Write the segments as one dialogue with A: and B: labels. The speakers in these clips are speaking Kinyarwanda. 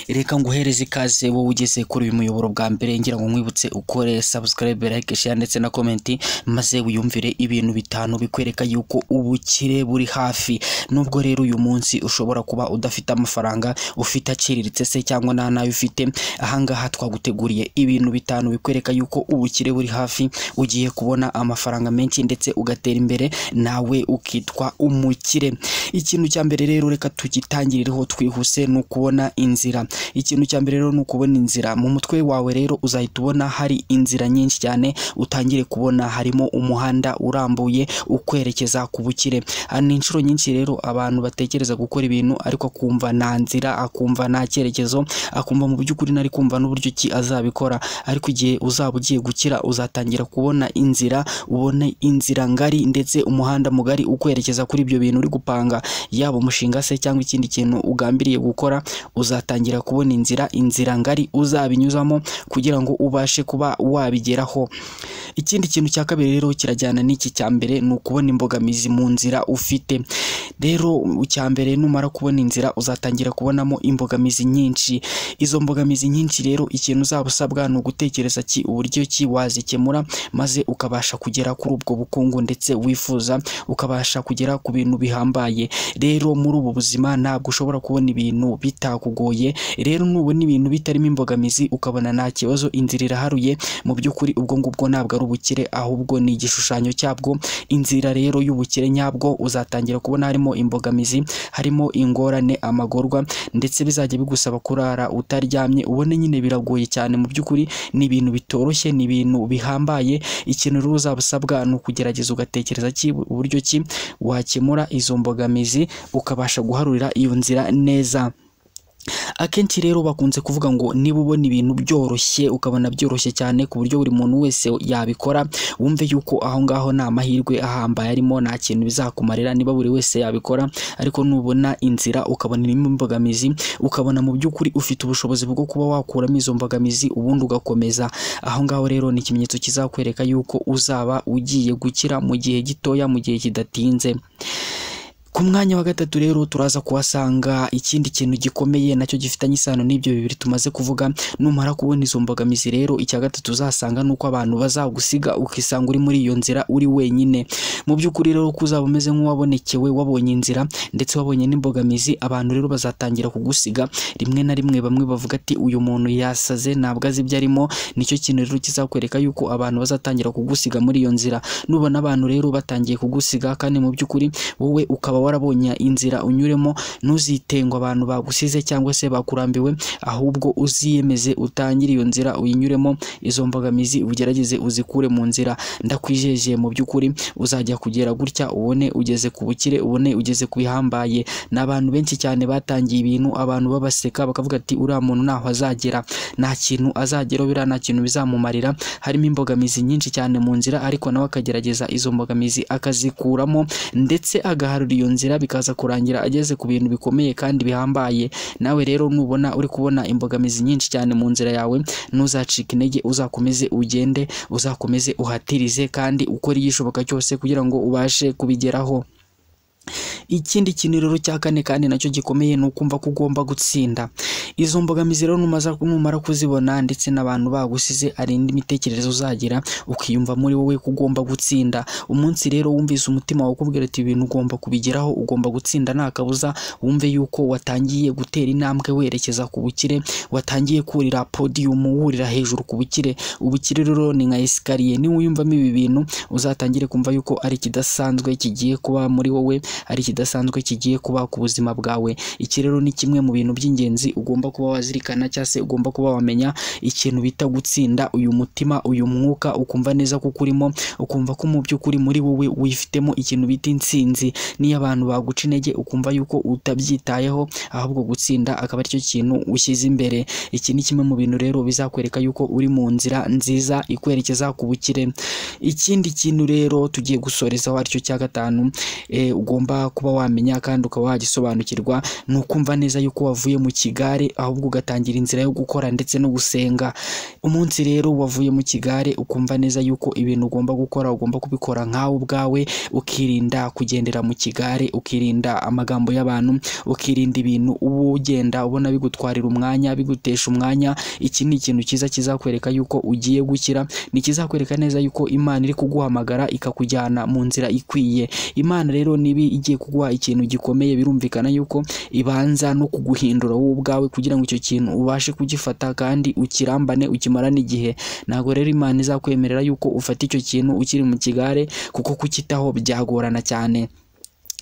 A: Reka nguhereze ikaze wowe ugeze kuri uyu muyoboro bwa mbere, ngira ngo nkwibutse ukore subscribe, like, share ndetse na comment, maze wiyumvire ibintu bitanu bikwereka yuko ubukire buri hafi. Nubwo rero uyu munsi ushobora kuba udafite amafaranga, ufite aciriritse se cyangwa nta nayo ufite, ahangaha twaguteguriye ibintu bitanu bikwereka yuko ubukire buri hafi, ugiye kubona amafaranga menshi ndetse ugatera imbere nawe ukitwa umukire. Ikintu cya mbere rero reka tugitangirireho twihuse, ni ukubona inzira. Ikintu cya mbere rero ni ukubona inzira. Mu mutwe wawe rero uzahita ubona hari inzira nyinshi cyane, utangire kubona harimo umuhanda urambuye ukwerekeza ku bukire. Ni inshuro nyinshi rero abantu batekereza gukora ibintu ariko akumva nta nzira, akumva nta cyerekezo, akumva mu by'ukuri nari kumva n'uburyo ki azabikora, ariko igihe uzaba ugiye gukira uzatangira kubona inzira, ubone inzira ngari ndetse umuhanda mugari ukwerekeza kuri ibyo bintu uri gupanga, yaba umushinga se cyangwa ikindi kintu ugambiriye gukora, uzatangira kubona inzira ngari uzabinyuzamo kugira ngo ubashe kuba wabigeraho. Ikindi kintu cya kabiri rero kirajyana n'iki cya mbere, ni ukubona imbogamizi mu nzira ufite. Rero icya mbere numara kubona inzira uzatangira kubonamo imbogamizi nyinshi. Izo mbogamizi nyinshi rero ikintu uzaba usabwa ni ugutekereza uburyo ki wazikemura, maze ukabasha kugera kuri ubwo bukungu ndetse wifuza, ukabasha kugera ku bintu bihambaye. Rero muri ubu buzima ntabwo ushobora kubona ibintu bitakugoye. Rero nubona ibintu bitarimo imbogamizi ukabona nta kibazo, inzira iraharuye, mu by'ukuri ubwo ngubwo ntabwo ari ubukire, ahubwo ni igishushanyo cyabwo. Inzira rero y'ubukire nyabwo uzatangira kubona harimo imbogamizi, harimo ingorane, amagorwa, ndetse bizajya bigusaba kurara utaryamye, ubone nyine biragoye cyane. Mu by'ukuri ni ibintu bitoroshye, ni ibintu bihambaye. Ikintu rero uzaba usabwa ni ukugerageza ugatekereza uburyo ki wakemura izo mbogamizi, ukabasha guharurira iyo nzira neza. Akenshi rero bakunze kuvuga ngo niba ubona ibintu byoroshye, ukabona byoroshye cyane ku buryo buri muntu wese yabikora, wumve yuko aho ngaho nta mahirwe ahambaye arimo, nta kintu bizakumarira niba buri wese yabikora. Ariko nubona inzira ukabona irimo imbogamizi, ukabona mu by'ukuri ufite ubushobozi bwo kuba wakuramo izo mbogamizi ubundi ugakomeza, aho ngaho rero ni ikimenyetso kizakwereka yuko uzaba ugiye gukira mu gihe gitoya, mu gihe kidatinze. Ku mwanya wa gatatu rero turaza kuhasanga ikindi kintu gikomeye nacyo gifitanye isano n'ibyo bibiri tumaze kuvuga. Numara kubona izo mbogamizi rero, icya gatatu uzasanga nuko abantu bazagusiga ukisanga uri muri iyo nzira uri wenyine. Mu by'ukuri rero ko uzaba umeze nk'uwabonekewe, wabonye inzira ndetse wabonye n'imbogamizi, abantu rero bazatangira kugusiga. Rimwe na rimwe bamwe bavuga ati uyu muntu yasaze, ntabwo azi ibyo arimo. Nicyo kintu rero kizakwereka yuko abantu bazatangira kugusiga muri iyo nzira. Nubona abantu rero batangiye kugusiga kandi mu by'ukuri wowe ukaba warabonye inzira unyuremo, ntuzitengwa abantu bagusize cyangwa se bakurambiwe, ahubwo uziyemeze utangire iyo nzira uyinyuremo, izo mbogamizi ugerageze uzikure mu nzira. Ndakwijeje mu by'ukuri uzajya kugera gutya, ubone ugeze ku bukire, ubone ugeze ku bihambaye. N'abantu benshi cyane batangiye ibintu abantu babaseka bakavuga ati uriya muntu ntaho azagera, nta kintu azageraho, biriya nta kintu bizamumarira. Harimo imbogamizi nyinshi cyane mu nzira, ariko nawe akagerageza izo mbogamizi akazikuramo ndetse agaharura iyo nzira, bikaza kurangira ageze ku bintu bikomeye kandi bihambaye. Nawe rero nubona uri kubona imbogamizi nyinshi cyane mu nzira yawe, ntuzacike intege, uzakomeze ugende, uzakomeze uhatirize kandi ukora igishoboka cyose kugira ngo ubashe kubigeraho. Ikindi kintu rero cya kane kandi nacyo gikomeye ni ukumva ko ugomba gutsinda. Izo mbogamizi rero numara kuzibona ndetse n'abantu bagusize, ari indi mitekerereze uzagira, ukiyumva muri wowe ko ugomba gutsinda. Umunsi rero wumvise umutima wawe ukubwira ati ibintu ugomba kubigeraho, ugomba gutsinda nta kabuza, wumve yuko watangiye gutera intambwe werekeza ku bukire, watangiye kurira podium, wurira hejuru ku bukire. Ubukire rero ni nka esikariye, niba wiyumvamo ibi bintu uzatangire kumva yuko ari kidasanzwe kigiye kuba muri wowe, ari kidasanzwe kigiye kuba ku buzima bwawe. Iki rero ni kimwe mu bintu by'ingenzi ugomba kuba wazirikana, cyangwa se ugomba kuba wamenya ikintu bita gutsinda. Uyu mutima, uyu mwuka ukumva neza ko urimo, ukumva ko mu by'ukuri muri wowe wifitemo ikintu bita intsinzi. Niyo abantu baguca intege ukumva yuko utabyitayeho, ahubwo gutsinda akaba aricyo kintu ushyize imbere. Iki ni kimwe mu bintu rero bizakwereka yuko uri mu nzira nziza ikwerekeza ku bukire. Ikindi kintu rero tugiye gusorezaho aricyo cya gatanu, ugomba kuba wamenya kandi ukaba wagisobanukirwa, ni ukumva neza yuko wavuye mu kigare ahubwo ugatangira inzira yo gukora ndetse no gusenga. Umunsi rero wavuye mu kigare ukumva neza yuko ibintu ugomba gukora ugomba kubikora nkawe ubwawe, ukirinda kugendera mu kigare, ukirinda amagambo y'abantu, ukirinda ibintu uba ugenda ubona bigutwarira umwanya, bigutesha umwanya. Iki ni ikintu cyiza kizakwereka yuko ugiye gukira, ni kizakwereka neza yuko Imana iri kuguhamagara ikakujyana mu nzira ikwiye. Imana rero nibi igiye kuguha ikintu gikomeye, birumvikana yuko ibanza no kuguhindura wowe ubwawe kugira ngo icyo kintu ubashe kugifata kandi ukirambane ukimarane igihe. Ntabwo rero Imana izakwemerera yuko ufata icyo kintu ukiri mu kigare, kuko kukitaho byagorana cyane.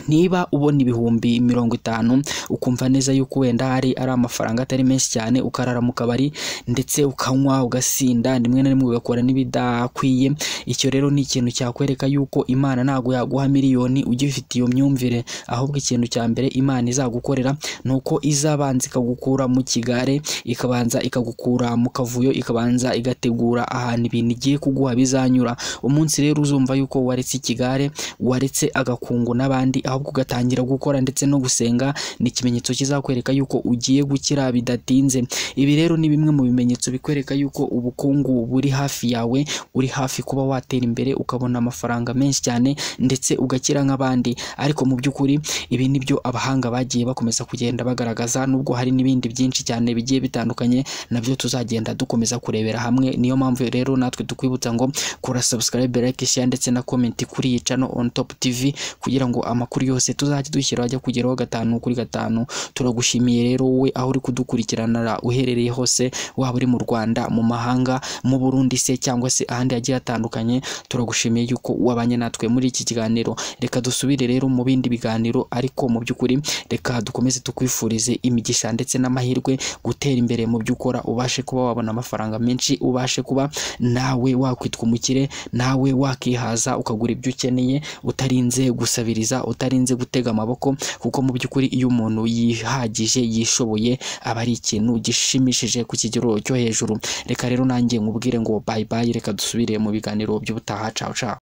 A: Niba ubona ibihumbi 50 ukumva neza yuko wenda ari amafaranga atari menshi cyane, ukarara mu kabari ndetse ukanywa ugasinda, rimwe na rimwe ugakora n'ibidakwiye, icyo rero ni ikintu cyakwereka yuko Imana ntago yaguha miliyoni ugifite iyo myumvire. Ahubwo ikintu cya mbere Imana izagukorera nuko izabanza ikagukura mu kigare, ikabanza ikagukura mu kavuyo, ikabanza igategura ahantu ibintu igiye kuguha bizanyura. Umunsi rero uzumva yuko waretse ikigare, waretse agakungu n'abandi, ahubwo ugatangira gukora ndetse no gusenga, ni ikimenyetso kizakwereka yuko ugiye gukira bidatinze. Ibi rero ni bimwe mu bimenyetso bikwereka yuko ubukungu buri hafi yawe, uri hafi kuba watera imbere ukabona amafaranga menshi cyane ndetse ugakira nk'abandi. Ariko mu by'ukuri ibi nibyo abahanga bagiye bakomeza kugenda bagaragaza, nubwo hari n'ibindi byinshi cyane bigiye bitandukanye nabyo tuzagenda dukomeza kurebera hamwe. Niyo mpamvu rero natwe tukwibutsa ngo kora subscribe, like, share ndetse na comment kuri iyi channel On Top TV kugira ngo amakuru yose tuzajya dushyira ajya kugeraho 5 kuri 5. Turagushimiye rero wowe aho uri kudukurikirana uherereye hose, waba uri mu Rwanda, mu mahanga, mu Burundi se cyangwa se ahandi hagiye hatandukanye. Turagushimiye yuko wabanye natwe muri iki kiganiro. Reka dusubire rero mu bindi biganiro, ariko mu by'ukuri reka dukomeze tukwifurize imigisha ndetse n'amahirwe, gutera imbere mu by'ukora, ubashe kuba wabona amafaranga menshi, ubashe kuba nawe wakwitwa umukire, nawe wakihaza ukagura ibyo ukeneye utarinze gusabiriza, utarinze gutega amaboko, kuko mu by'ukuri iyo umuntu yihagije yishoboye aba ari ikintu gishimishije ku kigero cyo hejuru. Reka rero nanjye nkubwire ngo bye bye, reka dusubire mu biganiro by'ubutaha. Ciao ciao.